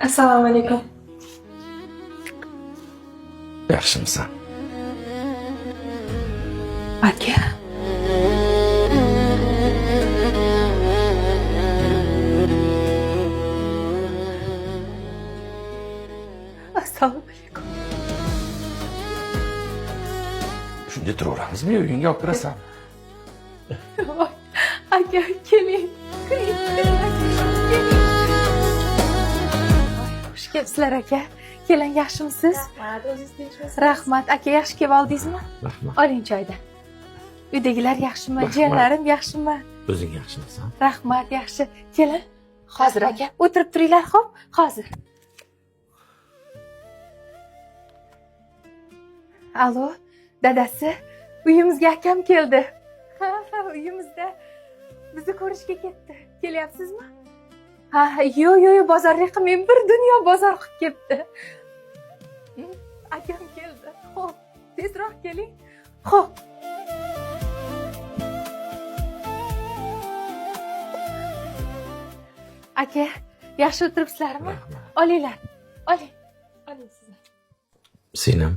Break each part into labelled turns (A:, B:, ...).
A: Assalomu alaykum.
B: Yaxshimisan?
A: Aka. Assalomu alaykum.
B: Shunda turaveramizmi, uyingga olib kirasan?
A: Voy, aka, keling. Xush kelibsizlar aka. Keling, yaxshimisiz?
C: Rahmat, o'zingiz tinchmisiz?
A: Rahmat, aka, yaxshi kelib oldingizmi?
B: Rahmat.
A: Oling choydan. Uydagilar yaxshimi?
B: Rahmat.
A: Jiyanlarim yaxshimi?
B: O'zing yaxshimisan?
A: Rahmat, yaxshi. Keling. Hozir aka, o'tirib turinglar, xo'p? Hozir. Alo, dadasi, uyimizga akam keldi. Ha, uyimizda bizni ko'rishga ketdi. Kelyapsizmi? Ha, yo'q, bozorga qilmang, bir dunyo bozor qilib ketdi. Akam keldi. Xo'p, tezroq keling. Xo'p. Aka, yaxshi o'tiribsizlarmi?
B: Rahmat.
A: Olinglar. Oling. Oling sizlar.
B: Senam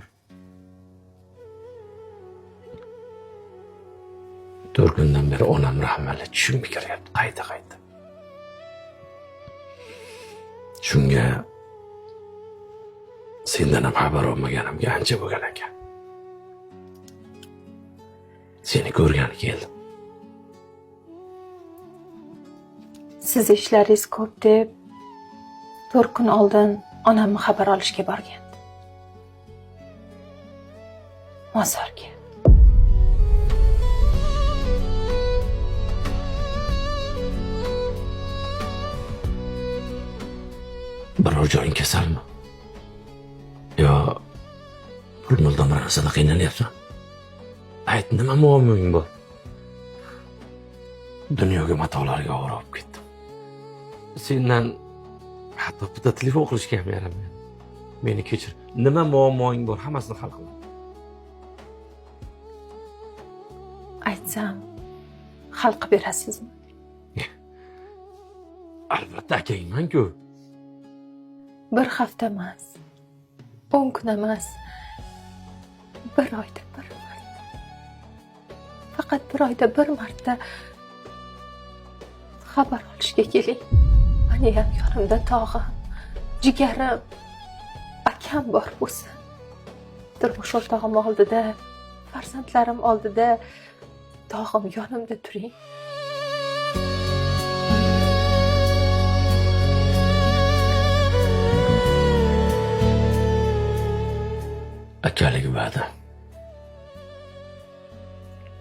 B: 4 kundan beri onam rahmali tushimga kiryapti qayta. Shunga sendan ham xabar olmaganimga ancha bo'lgan ekan. Seni ko'rgani keldim.
A: Siz ishlaringiz ko'p deb 4 kun oldin onamni xabar olishga borgan. Mozorga.
B: Biror joying kasalmi? Yo pul muldan bir narsada qiynanyapsan? Ayt, nima muammoing bor? Dunyoga matolarga ovora olib ketdim. Sendan hatto bitta telefon qilishga ham yaramayapti. Meni kechir. Nima muammoing bor? Hammasini hal qilaman.
A: Aytsam, hal qilib berasizmi?
B: Albatta akangman-ku.
A: Bir hafta emas, 10 kun emas, bir oyda bir marta. Faqat bir oyda bir marta xabar olishga keling. Meni ham yonimda tog'im, jigarim, akam bor bo'lsin. Turmush o'rtog'im oldida, farzandlarim oldida tog'im yonimda turing.
B: Akalik va'da.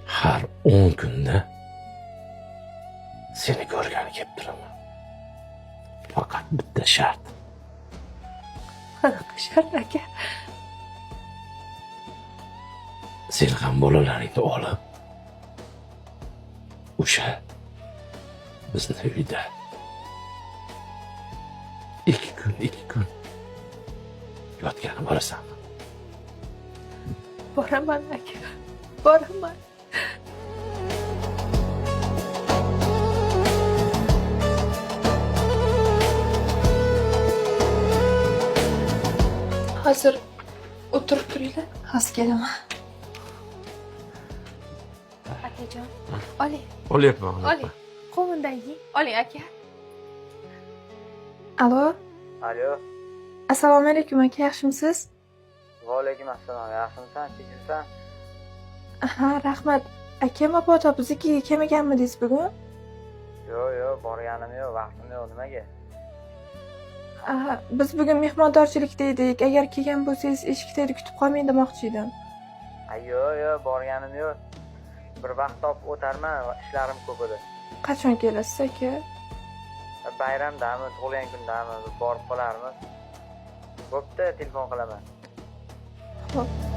B: Har 10 kunda seni ko'rgani kelib turaman. Faqat bitta shart.
A: Qanaqa shart aka?
B: Sen ham bolalaringni olib o'sha bizni uyda 2 kun yotgani borasanmi?
A: Boraman aka, boraman. Hozir o'tirib turinglar. Hozir kelaman. Akajon, oling,
B: Olyapman.
A: oling. Qovundan yeng. Oling aka.
C: Alo,
D: Alo,
C: assalomu alaykum aka, yaxshimisiz?
D: va alaykum assalom. Yaxshimisan, tinchmisan?
C: Ha, rahmat. Aka, mabodo biznikiga kelmaganmidingiz bugun?
D: Yo'q, borganim yo'q, vaqtim yo'q. Nimaga?
C: Biz bugun mehmondorchilikda edik. Agar kelgan bo'lsangiz, eshikda kutib qolmang demoqchi edim.
D: Yo'q, borganim yo'q. Bir vaqt topib o'tarman, ishlarim ko'p edi.
C: Qachon kelasiz aka?
D: Bayramdami, tug'ilgan kundami borib qolarmiz. Bo'pti, telefon qilaman.
C: Xo'p.